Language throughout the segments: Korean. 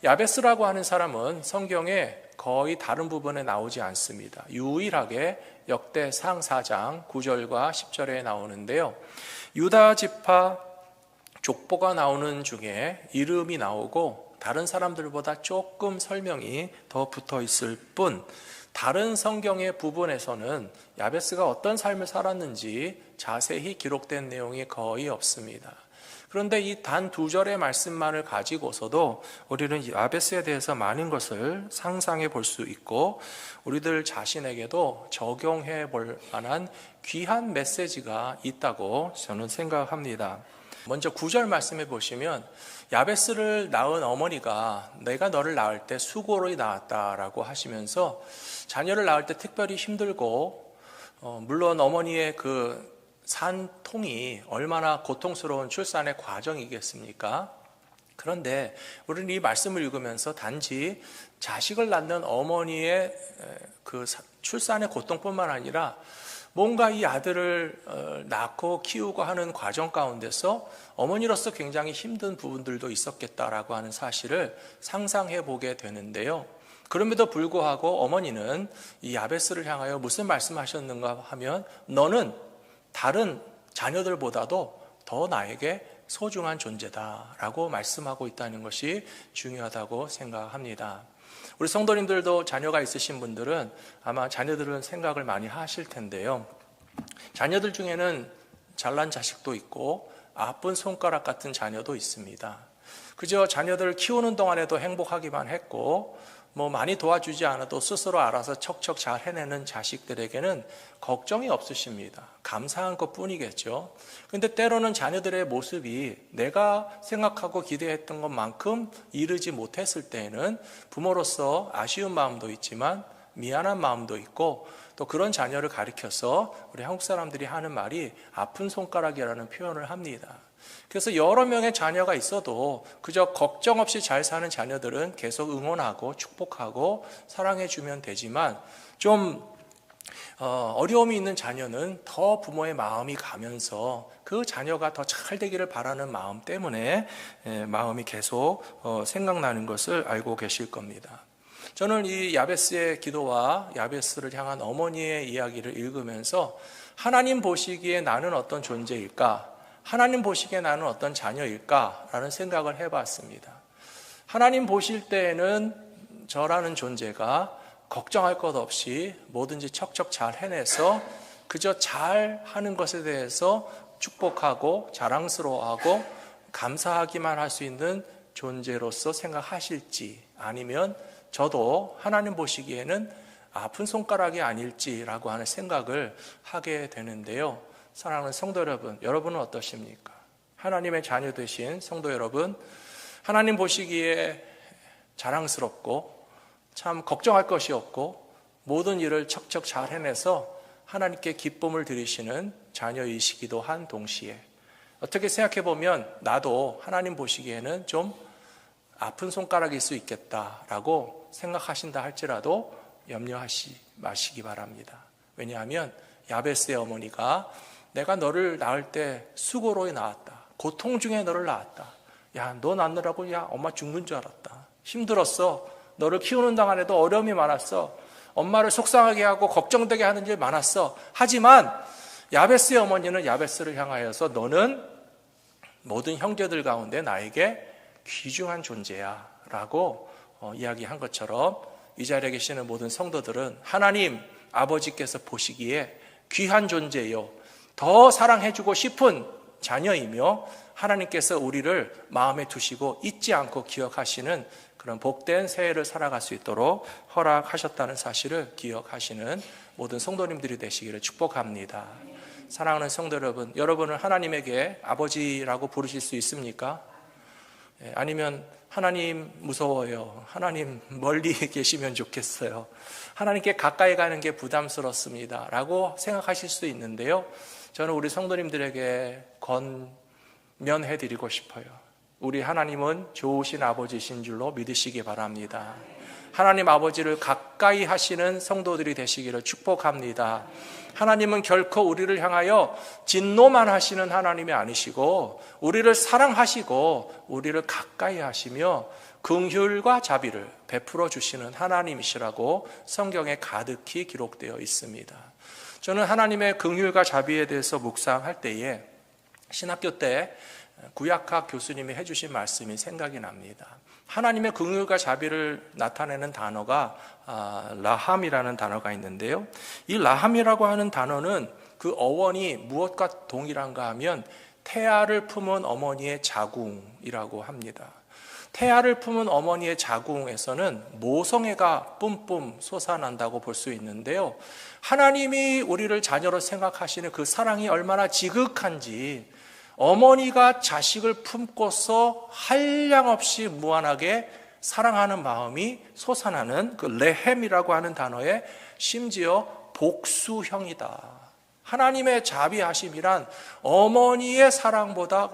야베스라고 하는 사람은 성경에 거의 다른 부분에 나오지 않습니다. 유일하게 역대상 4장 9절과 10절에 나오는데요. 유다 지파 족보가 나오는 중에 이름이 나오고 다른 사람들보다 조금 설명이 더 붙어 있을 뿐, 다른 성경의 부분에서는 야베스가 어떤 삶을 살았는지 자세히 기록된 내용이 거의 없습니다. 그런데 이 단 2절의 말씀만을 가지고서도 우리는 야베스에 대해서 많은 것을 상상해 볼 수 있고 우리들 자신에게도 적용해 볼 만한 귀한 메시지가 있다고 저는 생각합니다. 먼저 9절 말씀해 보시면 야베스를 낳은 어머니가 내가 너를 낳을 때 수고로 낳았다라고 하시면서 자녀를 낳을 때 특별히 힘들고 물론 어머니의 그 산통이 얼마나 고통스러운 출산의 과정이겠습니까? 그런데 우리는 이 말씀을 읽으면서 단지 자식을 낳는 어머니의 그 출산의 고통뿐만 아니라 뭔가 이 아들을 낳고 키우고 하는 과정 가운데서 어머니로서 굉장히 힘든 부분들도 있었겠다라고 하는 사실을 상상해 보게 되는데요. 그럼에도 불구하고 어머니는 이 야베스를 향하여 무슨 말씀하셨는가 하면 너는 다른 자녀들보다도 더 나에게 소중한 존재다라고 말씀하고 있다는 것이 중요하다고 생각합니다. 우리 성도님들도 자녀가 있으신 분들은 아마 자녀들은 생각을 많이 하실 텐데요. 자녀들 중에는 잘난 자식도 있고 아픈 손가락 같은 자녀도 있습니다. 그저 자녀들을 키우는 동안에도 행복하기만 했고 많이 도와주지 않아도 스스로 알아서 척척 잘 해내는 자식들에게는 걱정이 없으십니다. 감사한 것뿐이겠죠. 그런데 때로는 자녀들의 모습이 내가 생각하고 기대했던 것만큼 이르지 못했을 때에는 부모로서 아쉬운 마음도 있지만 미안한 마음도 있고 또 그런 자녀를 가리켜서 우리 한국 사람들이 하는 말이 아픈 손가락이라는 표현을 합니다. 그래서 여러 명의 자녀가 있어도 그저 걱정 없이 잘 사는 자녀들은 계속 응원하고 축복하고 사랑해주면 되지만 좀 어려움이 있는 자녀는 더 부모의 마음이 가면서 그 자녀가 더 잘 되기를 바라는 마음 때문에 마음이 계속 생각나는 것을 알고 계실 겁니다. 저는 이 야베스의 기도와 야베스를 향한 어머니의 이야기를 읽으면서 하나님 보시기에 나는 어떤 존재일까? 하나님 보시기에 나는 어떤 자녀일까라는 생각을 해봤습니다. 하나님 보실 때에는 저라는 존재가 걱정할 것 없이 뭐든지 척척 잘 해내서 그저 잘하는 것에 대해서 축복하고 자랑스러워하고 감사하기만 할 수 있는 존재로서 생각하실지, 아니면 저도 하나님 보시기에는 아픈 손가락이 아닐지라고 하는 생각을 하게 되는데요. 사랑하는 성도 여러분, 여러분은 어떠십니까? 하나님의 자녀 되신 성도 여러분, 하나님 보시기에 자랑스럽고 참 걱정할 것이 없고 모든 일을 척척 잘 해내서 하나님께 기쁨을 드리시는 자녀이시기도 한 동시에 어떻게 생각해 보면 나도 하나님 보시기에는 좀 아픈 손가락일 수 있겠다라고 생각하신다 할지라도 염려하지 마시기 바랍니다. 왜냐하면 야베스의 어머니가 내가 너를 낳을 때 수고로 낳았다. 고통 중에 너를 낳았다. 야, 너 낳느라고 엄마 죽는 줄 알았다. 힘들었어. 너를 키우는 동안에도 어려움이 많았어. 엄마를 속상하게 하고 걱정되게 하는 일 많았어. 하지만 야베스의 어머니는 야베스를 향하여서 너는 모든 형제들 가운데 나에게 귀중한 존재야 라고 이야기한 것처럼 이 자리에 계시는 모든 성도들은 하나님 아버지께서 보시기에 귀한 존재요, 더 사랑해주고 싶은 자녀이며 하나님께서 우리를 마음에 두시고 잊지 않고 기억하시는 그런 복된 새해를 살아갈 수 있도록 허락하셨다는 사실을 기억하시는 모든 성도님들이 되시기를 축복합니다. 사랑하는 성도 여러분, 여러분은 하나님에게 아버지라고 부르실 수 있습니까? 아니면 하나님 무서워요, 하나님 멀리 계시면 좋겠어요, 하나님께 가까이 가는 게 부담스럽습니다 라고 생각하실 수 있는데요, 저는 우리 성도님들에게 권면해 드리고 싶어요. 우리 하나님은 좋으신 아버지신 줄로 믿으시기 바랍니다. 하나님 아버지를 가까이 하시는 성도들이 되시기를 축복합니다. 하나님은 결코 우리를 향하여 진노만 하시는 하나님이 아니시고 우리를 사랑하시고 우리를 가까이 하시며 긍휼과 자비를 베풀어 주시는 하나님이시라고 성경에 가득히 기록되어 있습니다. 저는 하나님의 긍휼과 자비에 대해서 묵상할 때에 신학교 때 구약학 교수님이 해주신 말씀이 생각이 납니다. 하나님의 긍휼과 자비를 나타내는 단어가 라함이라는 단어가 있는데요. 이 라함이라고 하는 단어는 그 어원이 무엇과 동일한가 하면 태아를 품은 어머니의 자궁이라고 합니다. 태아를 품은 어머니의 자궁에서는 모성애가 뿜뿜 솟아난다고 볼 수 있는데요. 하나님이 우리를 자녀로 생각하시는 그 사랑이 얼마나 지극한지 어머니가 자식을 품고서 한량없이 무한하게 사랑하는 마음이 솟아나는 그 레헴이라고 하는 단어에 심지어 복수형이다. 하나님의 자비하심이란 어머니의 사랑보다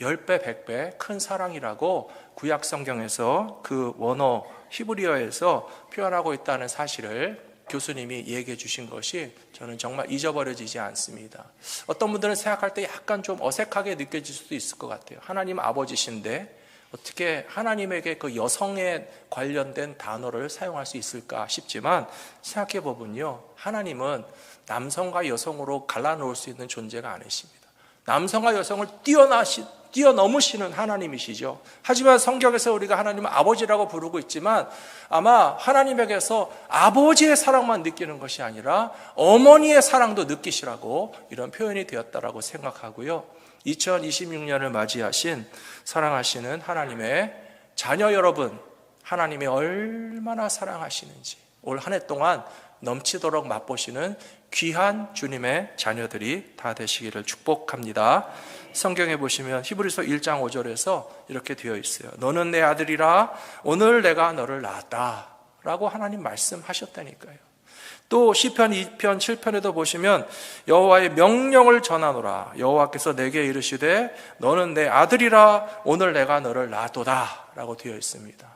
10배, 100배 큰 사랑이라고 구약 성경에서 그 원어 히브리어에서 표현하고 있다는 사실을 교수님이 얘기해 주신 것이 저는 정말 잊어버려지지 않습니다. 어떤 분들은 생각할 때 약간 좀 어색하게 느껴질 수도 있을 것 같아요. 하나님 아버지신데 어떻게 하나님에게 그 여성에 관련된 단어를 사용할 수 있을까 싶지만 생각해 보면요, 하나님은 남성과 여성으로 갈라놓을 수 있는 존재가 아니십니다. 남성과 여성을 뛰어넘으시는 하나님이시죠. 하지만 성경에서 우리가 하나님을 아버지라고 부르고 있지만 아마 하나님에게서 아버지의 사랑만 느끼는 것이 아니라 어머니의 사랑도 느끼시라고 이런 표현이 되었다라고 생각하고요. 2026년을 맞이하신 사랑하시는 하나님의 자녀 여러분, 하나님이 얼마나 사랑하시는지 올 한 해 동안 넘치도록 맛보시는 귀한 주님의 자녀들이 다 되시기를 축복합니다. 성경에 보시면 히브리서 1장 5절에서 이렇게 되어 있어요. 너는 내 아들이라 오늘 내가 너를 낳았다 라고 하나님 말씀하셨다니까요. 또 시편 2편 7편에도 보시면 여호와의 명령을 전하노라. 여호와께서 내게 이르시되 너는 내 아들이라 오늘 내가 너를 낳았도다 라고 되어 있습니다.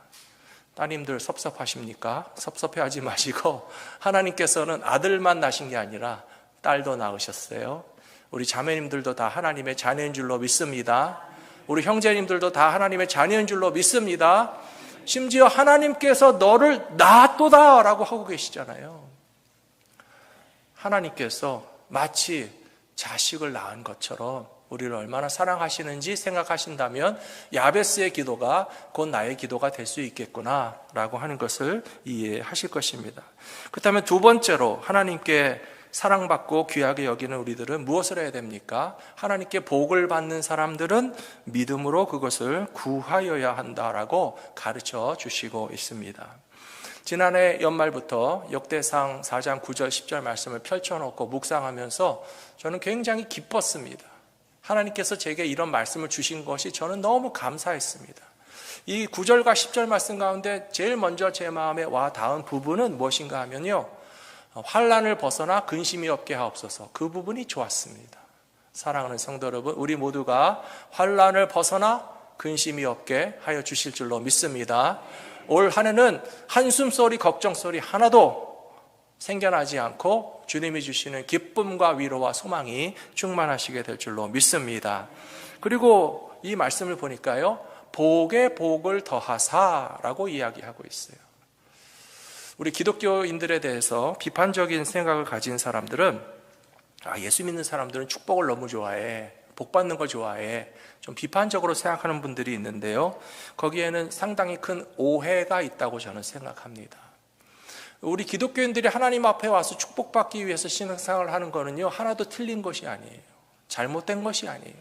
따님들 섭섭하십니까? 섭섭해하지 마시고 하나님께서는 아들만 낳으신 게 아니라 딸도 낳으셨어요. 우리 자매님들도 다 하나님의 자녀인 줄로 믿습니다. 우리 형제님들도 다 하나님의 자녀인 줄로 믿습니다. 심지어 하나님께서 너를 낳았도다 라고 하고 계시잖아요. 하나님께서 마치 자식을 낳은 것처럼 우리를 얼마나 사랑하시는지 생각하신다면 야베스의 기도가 곧 나의 기도가 될 수 있겠구나 라고 하는 것을 이해하실 것입니다. 그렇다면 두 번째로 하나님께 사랑받고 귀하게 여기는 우리들은 무엇을 해야 됩니까? 하나님께 복을 받는 사람들은 믿음으로 그것을 구하여야 한다라고 가르쳐 주시고 있습니다. 지난해 연말부터 역대상 4장 9절 10절 말씀을 펼쳐놓고 묵상하면서 저는 굉장히 기뻤습니다. 하나님께서 제게 이런 말씀을 주신 것이 저는 너무 감사했습니다. 이 9절과 10절 말씀 가운데 제일 먼저 제 마음에 와 닿은 부분은 무엇인가 하면요, 환난을 벗어나 근심이 없게 하옵소서. 그 부분이 좋았습니다. 사랑하는 성도 여러분, 우리 모두가 환난을 벗어나 근심이 없게 하여 주실 줄로 믿습니다. 올 한 해는 한숨소리, 걱정소리 하나도 생겨나지 않고 주님이 주시는 기쁨과 위로와 소망이 충만하시게 될 줄로 믿습니다. 그리고 이 말씀을 보니까요, 복에 복을 더하사라고 이야기하고 있어요. 우리 기독교인들에 대해서 비판적인 생각을 가진 사람들은 예수 믿는 사람들은 축복을 너무 좋아해, 복 받는 걸 좋아해, 좀 비판적으로 생각하는 분들이 있는데요, 거기에는 상당히 큰 오해가 있다고 저는 생각합니다. 우리 기독교인들이 하나님 앞에 와서 축복받기 위해서 신앙생활을 하는 거는요, 하나도 틀린 것이 아니에요. 잘못된 것이 아니에요.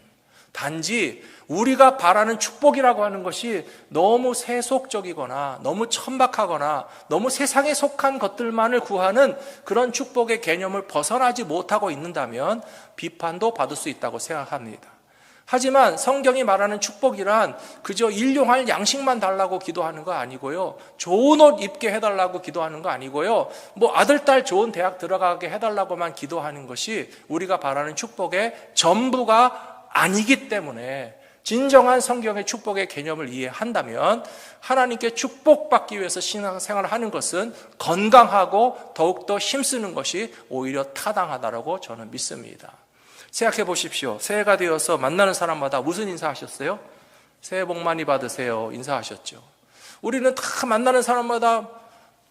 단지 우리가 바라는 축복이라고 하는 것이 너무 세속적이거나 너무 천박하거나 너무 세상에 속한 것들만을 구하는 그런 축복의 개념을 벗어나지 못하고 있는다면 비판도 받을 수 있다고 생각합니다. 하지만 성경이 말하는 축복이란 그저 일용할 양식만 달라고 기도하는 거 아니고요, 좋은 옷 입게 해달라고 기도하는 거 아니고요, 뭐 아들, 딸 좋은 대학 들어가게 해달라고만 기도하는 것이 우리가 바라는 축복의 전부가 아니기 때문에 진정한 성경의 축복의 개념을 이해한다면 하나님께 축복받기 위해서 신앙생활을 하는 것은 건강하고 더욱더 힘쓰는 것이 오히려 타당하다고 저는 믿습니다. 생각해 보십시오. 새해가 되어서 만나는 사람마다 무슨 인사하셨어요? 새해 복 많이 받으세요 인사하셨죠. 우리는 다 만나는 사람마다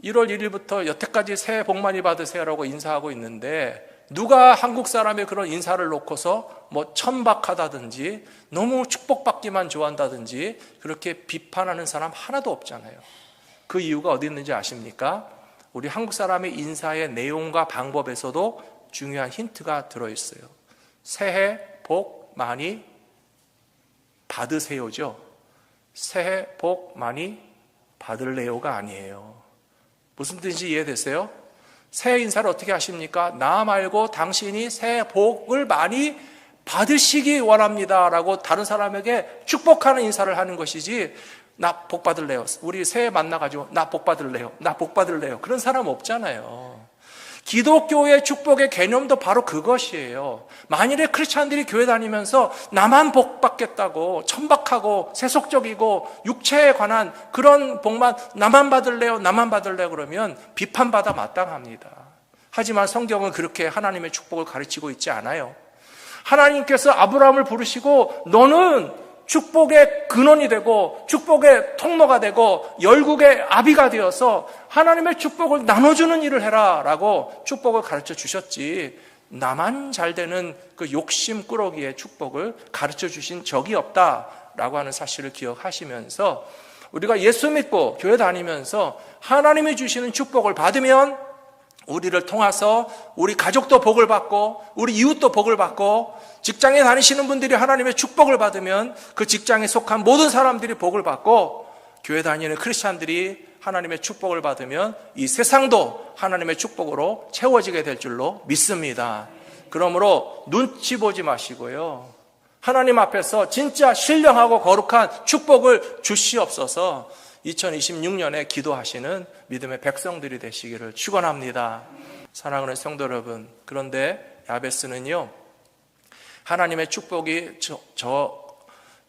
1월 1일부터 여태까지 새해 복 많이 받으세요라고 인사하고 있는데 누가 한국 사람의 그런 인사를 놓고서 뭐 천박하다든지 너무 축복받기만 좋아한다든지 그렇게 비판하는 사람 하나도 없잖아요. 그 이유가 어디 있는지 아십니까? 우리 한국 사람의 인사의 내용과 방법에서도 중요한 힌트가 들어있어요. 새해 복 많이 받으세요죠. 새해 복 많이 받을래요가 아니에요. 무슨 뜻인지 이해되세요? 새해 인사를 어떻게 하십니까? 나 말고 당신이 새해 복을 많이 받으시기 원합니다 라고 다른 사람에게 축복하는 인사를 하는 것이지, 나 복 받을래요, 우리 새해 만나가지고 나 복 받을래요, 나 복 받을래요, 그런 사람 없잖아요. 기독교의 축복의 개념도 바로 그것이에요. 만일에 크리스찬들이 교회 다니면서 나만 복 받겠다고 천박하고 세속적이고 육체에 관한 그런 복만 나만 받을래요, 나만 받을래요 그러면 비판받아 마땅합니다. 하지만 성경은 그렇게 하나님의 축복을 가르치고 있지 않아요. 하나님께서 아브라함을 부르시고 너는 축복의 근원이 되고 축복의 통로가 되고 열국의 아비가 되어서 하나님의 축복을 나눠주는 일을 해라 라고 축복을 가르쳐 주셨지, 나만 잘 되는 그 욕심꾸러기의 축복을 가르쳐 주신 적이 없다라고 하는 사실을 기억하시면서 우리가 예수 믿고 교회 다니면서 하나님이 주시는 축복을 받으면 우리를 통해서 우리 가족도 복을 받고 우리 이웃도 복을 받고 직장에 다니시는 분들이 하나님의 축복을 받으면 그 직장에 속한 모든 사람들이 복을 받고 교회 다니는 크리스찬들이 하나님의 축복을 받으면 이 세상도 하나님의 축복으로 채워지게 될 줄로 믿습니다. 그러므로 눈치 보지 마시고요, 하나님 앞에서 진짜 신령하고 거룩한 축복을 주시옵소서 2026년에 기도하시는 믿음의 백성들이 되시기를 축원합니다. 사랑하는 성도 여러분, 그런데 야베스는요 하나님의 축복이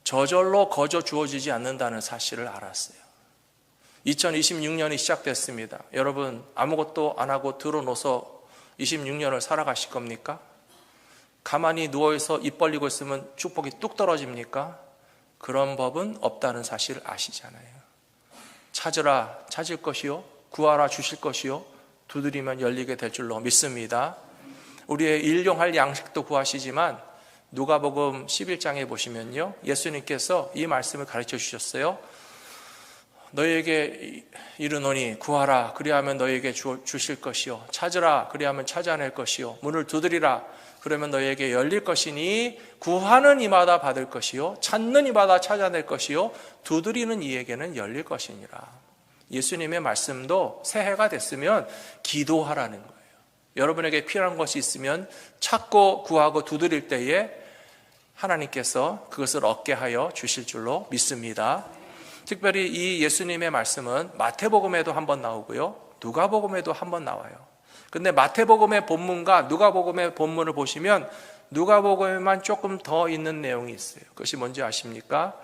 저절로 거저 주어지지 않는다는 사실을 알았어요. 2026년이 시작됐습니다. 여러분 아무것도 안 하고 들어놓아서 26년을 살아가실 겁니까? 가만히 누워있어 입 벌리고 있으면 축복이 뚝 떨어집니까? 그런 법은 없다는 사실을 아시잖아요. 찾으라 찾을 것이요, 구하라 주실 것이요, 두드리면 열리게 될 줄로 믿습니다. 우리의 일용할 양식도 구하시지만 누가복음 11장에 보시면요 예수님께서 이 말씀을 가르쳐 주셨어요. 너희에게 이르노니 구하라 그리하면 너희에게 주실 것이요, 찾으라 그리하면 찾아낼 것이요, 문을 두드리라 그러면 너희에게 열릴 것이니 구하는 이마다 받을 것이요, 찾는 이마다 찾아낼 것이요, 두드리는 이에게는 열릴 것이니라. 예수님의 말씀도 새해가 됐으면 기도하라는 거예요. 여러분에게 필요한 것이 있으면 찾고 구하고 두드릴 때에 하나님께서 그것을 얻게 하여 주실 줄로 믿습니다. 특별히 이 예수님의 말씀은 마태복음에도 한번 나오고요, 누가복음에도 한번 나와요. 근데 마태복음의 본문과 누가복음의 본문을 보시면 누가복음에만 조금 더 있는 내용이 있어요. 그것이 뭔지 아십니까?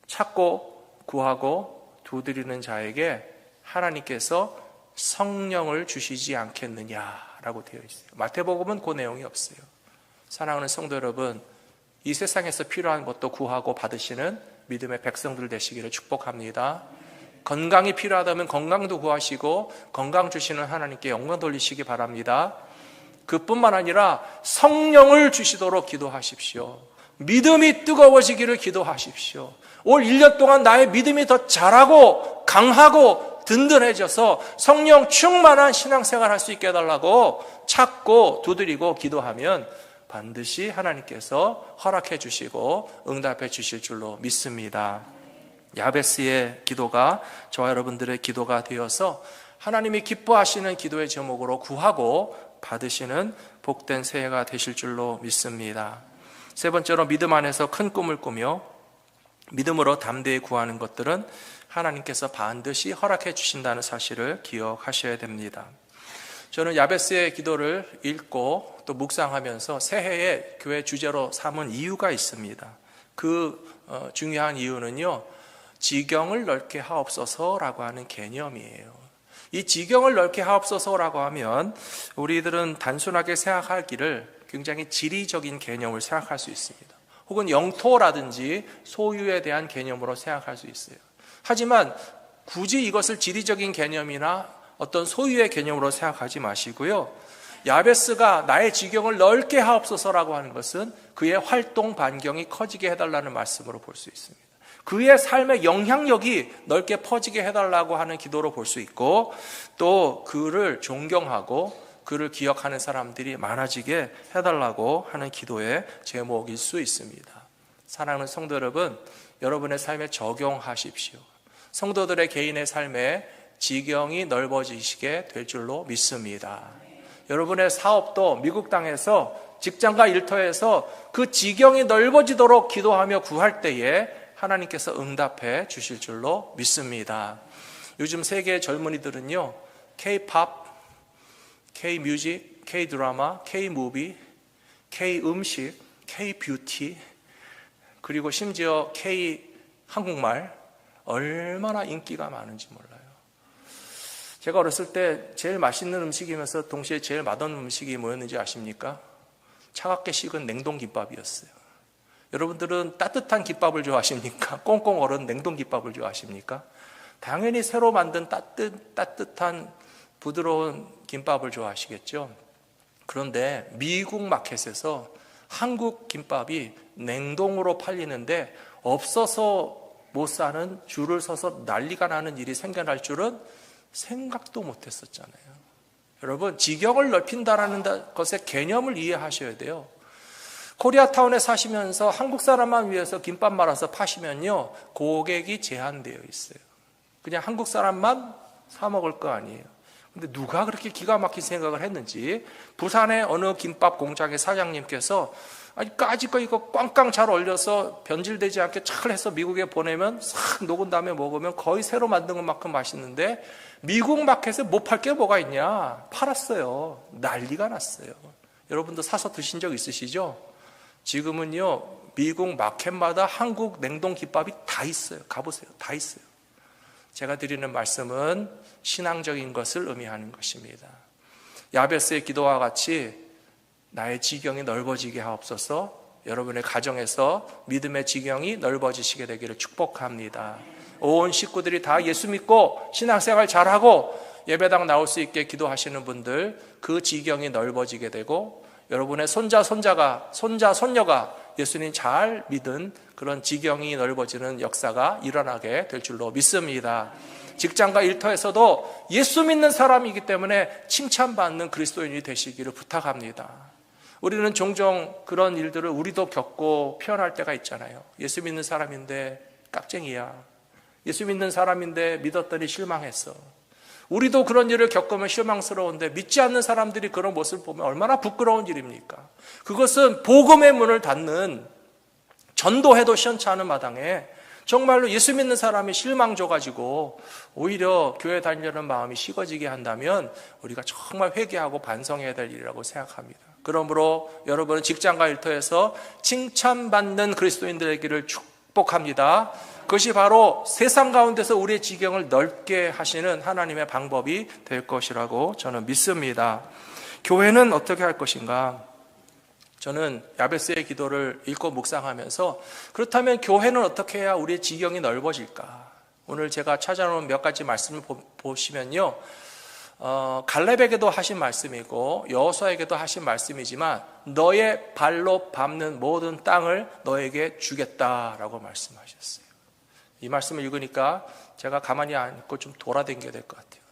찾고 구하고 두드리는 자에게 하나님께서 성령을 주시지 않겠느냐라고 되어 있어요. 마태복음은 그 내용이 없어요. 사랑하는 성도 여러분, 이 세상에서 필요한 것도 구하고 받으시는 믿음의 백성들 되시기를 축복합니다. 건강이 필요하다면 건강도 구하시고 건강 주시는 하나님께 영광 돌리시기 바랍니다. 그뿐만 아니라 성령을 주시도록 기도하십시오. 믿음이 뜨거워지기를 기도하십시오. 올 1년 동안 나의 믿음이 더 자라고 강하고 든든해져서 성령 충만한 신앙생활 할 수 있게 해달라고 찾고 두드리고 기도하면 반드시 하나님께서 허락해 주시고 응답해 주실 줄로 믿습니다. 야베스의 기도가 저와 여러분들의 기도가 되어서 하나님이 기뻐하시는 기도의 제목으로 구하고 받으시는 복된 새해가 되실 줄로 믿습니다. 세 번째로 믿음 안에서 큰 꿈을 꾸며 믿음으로 담대히 구하는 것들은 하나님께서 반드시 허락해 주신다는 사실을 기억하셔야 됩니다. 저는 야베스의 기도를 읽고 또 묵상하면서 새해의 교회 주제로 삼은 이유가 있습니다. 중요한 이유는요, 지경을 넓게 하옵소서라고 하는 개념이에요. 이 지경을 넓게 하옵소서라고 하면 우리들은 단순하게 생각하기를 굉장히 지리적인 개념을 생각할 수 있습니다. 혹은 영토라든지 소유에 대한 개념으로 생각할 수 있어요. 하지만 굳이 이것을 지리적인 개념이나 어떤 소유의 개념으로 생각하지 마시고요, 야베스가 나의 지경을 넓게 하옵소서라고 하는 것은 그의 활동 반경이 커지게 해달라는 말씀으로 볼 수 있습니다. 그의 삶의 영향력이 넓게 퍼지게 해달라고 하는 기도로 볼 수 있고, 또 그를 존경하고 그를 기억하는 사람들이 많아지게 해달라고 하는 기도의 제목일 수 있습니다. 사랑하는 성도 여러분, 여러분의 삶에 적용하십시오. 성도들의 개인의 삶에 지경이 넓어지시게 될 줄로 믿습니다. 여러분의 사업도 미국 땅에서 직장과 일터에서 그 지경이 넓어지도록 기도하며 구할 때에 하나님께서 응답해 주실 줄로 믿습니다. 요즘 세계 젊은이들은요, K-팝, K-뮤직, K-드라마, K-무비, K-음식, K-뷰티, 그리고 심지어 K-한국말 얼마나 인기가 많은지 몰라요. 제가 어렸을 때 제일 맛있는 음식이면서 동시에 제일 맛없는 음식이 뭐였는지 아십니까? 차갑게 식은 냉동김밥이었어요. 여러분들은 따뜻한 김밥을 좋아하십니까? 꽁꽁 얼은 냉동김밥을 좋아하십니까? 당연히 새로 만든 따뜻한 부드러운 김밥을 좋아하시겠죠? 그런데 미국 마켓에서 한국 김밥이 냉동으로 팔리는데 없어서 못 사는, 줄을 서서 난리가 나는 일이 생겨날 줄은 생각도 못했었잖아요. 여러분, 지경을 넓힌다라는 것의 개념을 이해하셔야 돼요. 코리아타운에 사시면서 한국 사람만 위해서 김밥 말아서 파시면요, 고객이 제한되어 있어요. 그냥 한국 사람만 사 먹을 거 아니에요. 근데 누가 그렇게 기가 막힌 생각을 했는지 부산의 어느 김밥 공장의 사장님께서 아니 까짓 거 이거 꽝꽝 잘 얼려서 변질되지 않게 잘 해서 미국에 보내면 싹 녹은 다음에 먹으면 거의 새로 만든 것만큼 맛있는데 미국 마켓에 못 팔 게 뭐가 있냐? 팔았어요. 난리가 났어요. 여러분도 사서 드신 적 있으시죠? 지금은요, 미국 마켓마다 한국 냉동 김밥이 다 있어요. 가보세요. 다 있어요. 제가 드리는 말씀은 신앙적인 것을 의미하는 것입니다. 야베스의 기도와 같이 나의 지경이 넓어지게 하옵소서. 여러분의 가정에서 믿음의 지경이 넓어지시게 되기를 축복합니다. 온 식구들이 다 예수 믿고 신앙생활 잘하고 예배당 나올 수 있게 기도하시는 분들, 그 지경이 넓어지게 되고 여러분의 손자, 손녀가 예수님 잘 믿은 그런 지경이 넓어지는 역사가 일어나게 될 줄로 믿습니다. 직장과 일터에서도 예수 믿는 사람이기 때문에 칭찬받는 그리스도인이 되시기를 부탁합니다. 우리는 종종 그런 일들을 우리도 겪고 표현할 때가 있잖아요. 예수 믿는 사람인데 깍쟁이야. 예수 믿는 사람인데 믿었더니 실망했어. 우리도 그런 일을 겪으면 실망스러운데 믿지 않는 사람들이 그런 모습을 보면 얼마나 부끄러운 일입니까? 그것은 복음의 문을 닫는, 전도해도 시원치 않은 마당에 정말로 예수 믿는 사람이 실망 줘가지고 오히려 교회 다니려는 마음이 식어지게 한다면 우리가 정말 회개하고 반성해야 될 일이라고 생각합니다. 그러므로 여러분은 직장과 일터에서 칭찬받는 그리스도인들 되기를 축복합니다. 그것이 바로 세상 가운데서 우리의 지경을 넓게 하시는 하나님의 방법이 될 것이라고 저는 믿습니다. 교회는 어떻게 할 것인가? 저는 야베스의 기도를 읽고 묵상하면서 그렇다면 교회는 어떻게 해야 우리의 지경이 넓어질까? 오늘 제가 찾아놓은 몇 가지 말씀을 보시면요, 갈렙에게도 하신 말씀이고 여호수아에게도 하신 말씀이지만 너의 발로 밟는 모든 땅을 너에게 주겠다라고 말씀하셨어요. 이 말씀을 읽으니까 제가 가만히 앉고 좀 돌아다니게 될 것 같아요.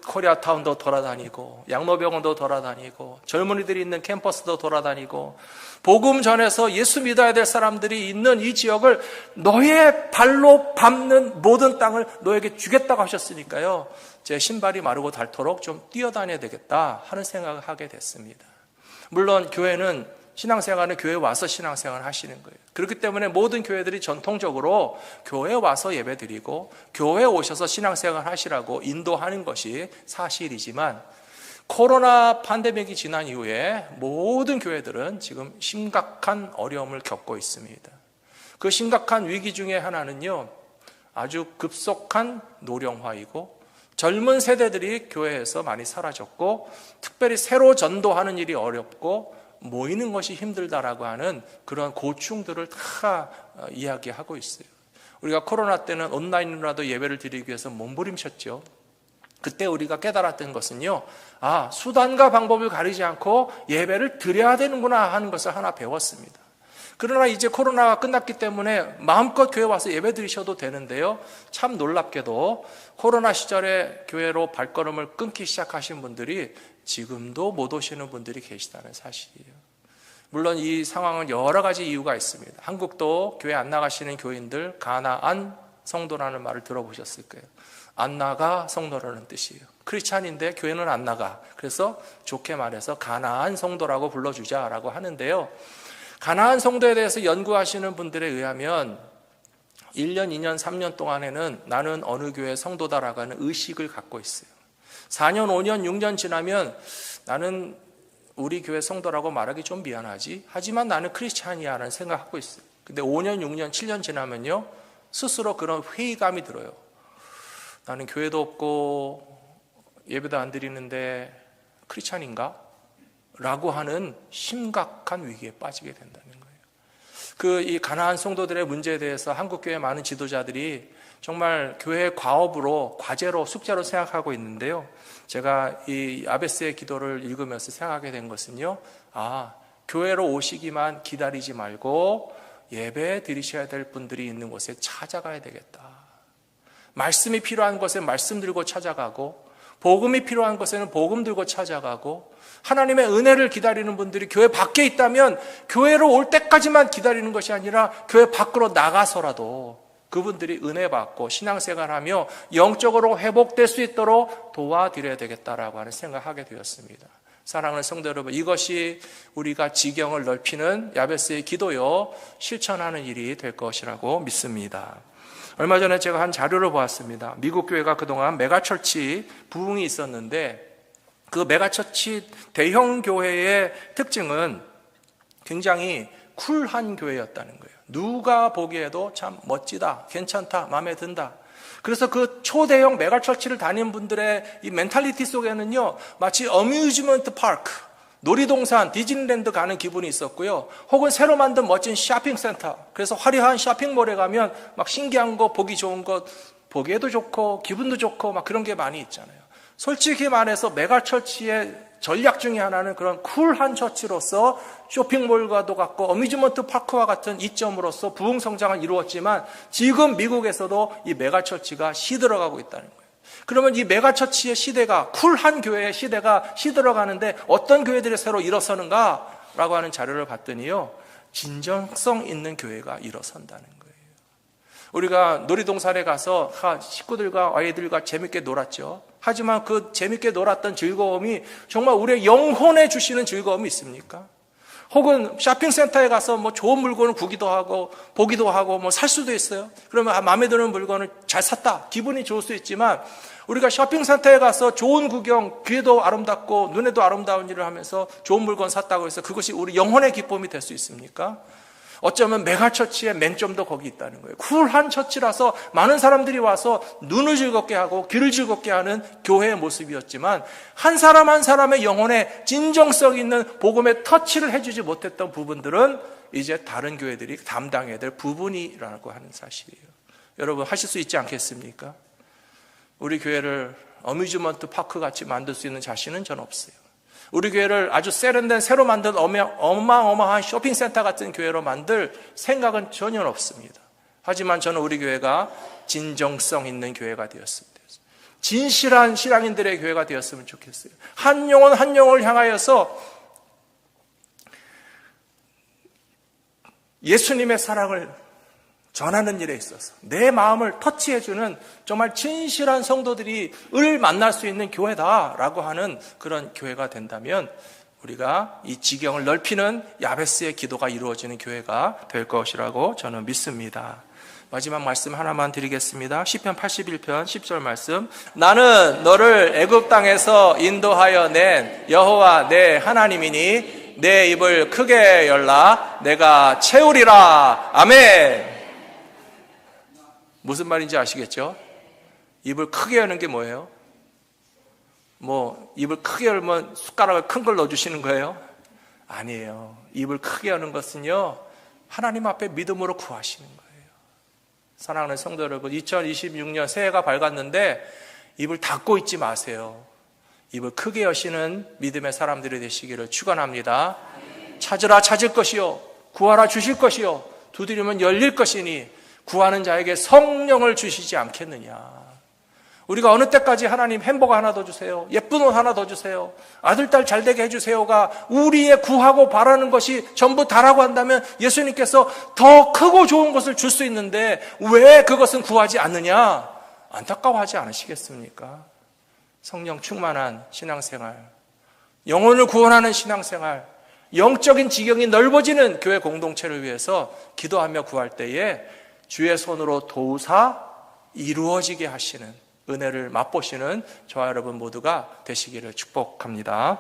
코리아타운도 돌아다니고 양로병원도 돌아다니고 젊은이들이 있는 캠퍼스도 돌아다니고 복음 전해서 예수 믿어야 될 사람들이 있는 이 지역을 너의 발로 밟는 모든 땅을 너에게 주겠다고 하셨으니까요, 제 신발이 마르고 닳도록 좀 뛰어다녀야 되겠다 하는 생각을 하게 됐습니다. 물론 교회는 신앙생활은 교회에 와서 신앙생활을 하시는 거예요. 그렇기 때문에 모든 교회들이 전통적으로 교회에 와서 예배드리고 교회에 오셔서 신앙생활 하시라고 인도하는 것이 사실이지만 코로나 팬데믹이 지난 이후에 모든 교회들은 지금 심각한 어려움을 겪고 있습니다. 그 심각한 위기 중에 하나는요, 아주 급속한 노령화이고 젊은 세대들이 교회에서 많이 사라졌고 특별히 새로 전도하는 일이 어렵고 모이는 것이 힘들다라고 하는 그런 고충들을 다 이야기하고 있어요. 우리가 코로나 때는 온라인으로라도 예배를 드리기 위해서 몸부림쳤죠. 그때 우리가 깨달았던 것은요, 수단과 방법을 가리지 않고 예배를 드려야 되는구나 하는 것을 하나 배웠습니다. 그러나 이제 코로나가 끝났기 때문에 마음껏 교회 와서 예배 드리셔도 되는데요, 참 놀랍게도 코로나 시절에 교회로 발걸음을 끊기 시작하신 분들이 지금도 못 오시는 분들이 계시다는 사실이에요. 물론 이 상황은 여러 가지 이유가 있습니다. 한국도 교회 안 나가시는 교인들, 가나안 성도라는 말을 들어보셨을 거예요. 안 나가 성도라는 뜻이에요. 크리스찬인데 교회는 안 나가. 그래서 좋게 말해서 가나안 성도라고 불러주자라고 하는데요, 가나안 성도에 대해서 연구하시는 분들에 의하면 1년, 2년, 3년 동안에는 나는 어느 교회 성도다라고 하는 의식을 갖고 있어요. 4년, 5년, 6년 지나면 나는 우리 교회 성도라고 말하기 좀 미안하지, 하지만 나는 크리스찬이야 라는 생각하고 있어요. 근데 5년, 6년, 7년 지나면요, 스스로 그런 회의감이 들어요. 나는 교회도 없고 예배도 안 드리는데 크리스찬인가? 라고 하는 심각한 위기에 빠지게 된다는 거예요. 이 가나안 성도들의 문제에 대해서 한국교회 많은 지도자들이 정말 교회의 과업으로, 과제로, 숙제로 생각하고 있는데요, 제가 이 야베스의 기도를 읽으면서 생각하게 된 것은요, 교회로 오시기만 기다리지 말고 예배 드리셔야 될 분들이 있는 곳에 찾아가야 되겠다. 말씀이 필요한 곳에 말씀 들고 찾아가고, 복음이 필요한 곳에는 복음 들고 찾아가고, 하나님의 은혜를 기다리는 분들이 교회 밖에 있다면 교회로 올 때까지만 기다리는 것이 아니라 교회 밖으로 나가서라도 그분들이 은혜 받고 신앙생활하며 영적으로 회복될 수 있도록 도와드려야 되겠다라고 하는 생각하게 되었습니다. 사랑하는 성도 여러분, 이것이 우리가 지경을 넓히는 야베스의 기도요, 실천하는 일이 될 것이라고 믿습니다. 얼마 전에 제가 한 자료를 보았습니다. 미국 교회가 그동안 메가처치 부흥이 있었는데, 그 메가처치 대형 교회의 특징은 굉장히 쿨한 교회였다는 거예요. 누가 보기에도 참 멋지다, 괜찮다, 마음에 든다. 그래서 그 초대형 메가처치를 다니는 분들의 이 멘탈리티 속에는요, 마치 어뮤즈먼트 파크, 놀이동산, 디즈니랜드 가는 기분이 있었고요, 혹은 새로 만든 멋진 쇼핑센터, 그래서 화려한 쇼핑몰에 가면 막 신기한 거, 보기 좋은 것, 보기에도 좋고 기분도 좋고 막 그런 게 많이 있잖아요. 솔직히 말해서 메가처치의 전략 중에 하나는 그런 쿨한 처치로서 쇼핑몰과도 같고 어뮤즈먼트 파크와 같은 이점으로서 부흥 성장을 이루었지만, 지금 미국에서도 이 메가처치가 시들어가고 있다는 거예요. 그러면 이 메가처치의 시대가, 쿨한 교회의 시대가 시들어가는데 어떤 교회들이 새로 일어서는가라고 하는 자료를 봤더니요, 진정성 있는 교회가 일어선다는 거예요. 우리가 놀이동산에 가서 식구들과 아이들과 재밌게 놀았죠. 하지만 그 재밌게 놀았던 즐거움이 정말 우리의 영혼에 주시는 즐거움이 있습니까? 혹은 쇼핑센터에 가서 뭐 좋은 물건을 보기도 하고 뭐 살 수도 있어요. 그러면 마음에 드는 물건을 잘 샀다, 기분이 좋을 수 있지만, 우리가 쇼핑센터에 가서 좋은 구경, 귀에도 아름답고 눈에도 아름다운 일을 하면서 좋은 물건 샀다고 해서 그것이 우리 영혼의 기쁨이 될 수 있습니까? 어쩌면 메가처치의 맹점도 거기 있다는 거예요. 쿨한 처치라서 많은 사람들이 와서 눈을 즐겁게 하고 귀를 즐겁게 하는 교회의 모습이었지만, 한 사람 한 사람의 영혼에 진정성 있는 복음의 터치를 해주지 못했던 부분들은 이제 다른 교회들이 담당해야 될 부분이라고 하는 사실이에요. 여러분, 하실 수 있지 않겠습니까? 우리 교회를 어뮤즈먼트 파크 같이 만들 수 있는 자신은 전 없어요. 우리 교회를 아주 세련된 새로 만든 어마어마한 쇼핑센터 같은 교회로 만들 생각은 전혀 없습니다. 하지만 저는 우리 교회가 진정성 있는 교회가 되었습니다. 진실한 신앙인들의 교회가 되었으면 좋겠어요. 한 영혼 한 영혼을 향하여서 예수님의 사랑을 전하는 일에 있어서 내 마음을 터치해주는 정말 진실한 성도들이 만날 수 있는 교회다라고 하는 그런 교회가 된다면, 우리가 이 지경을 넓히는 야베스의 기도가 이루어지는 교회가 될 것이라고 저는 믿습니다. 마지막 말씀 하나만 드리겠습니다. 시편 81편 10절 말씀. 나는 너를 애굽 땅에서 인도하여 낸 여호와 내 하나님이니 내 입을 크게 열라 내가 채우리라. 아멘. 무슨 말인지 아시겠죠? 입을 크게 여는 게 뭐예요? 입을 크게 열면 숟가락을 큰 걸 넣어주시는 거예요? 아니에요. 입을 크게 여는 것은요, 하나님 앞에 믿음으로 구하시는 거예요. 사랑하는 성도 여러분, 2026년 새해가 밝았는데 입을 닫고 있지 마세요. 입을 크게 여시는 믿음의 사람들이 되시기를 축원합니다. 찾으라 찾을 것이요 구하라 주실 것이요 두드리면 열릴 것이니 구하는 자에게 성령을 주시지 않겠느냐. 우리가 어느 때까지 하나님 햄버거 하나 더 주세요, 예쁜 옷 하나 더 주세요, 아들 딸 잘되게 해주세요가 우리의 구하고 바라는 것이 전부 다라고 한다면 예수님께서 더 크고 좋은 것을 줄 수 있는데 왜 그것은 구하지 않느냐? 안타까워하지 않으시겠습니까? 성령 충만한 신앙생활, 영혼을 구원하는 신앙생활, 영적인 지경이 넓어지는 교회 공동체를 위해서 기도하며 구할 때에 주의 손으로 도우사 이루어지게 하시는 은혜를 맛보시는 저와 여러분 모두가 되시기를 축복합니다.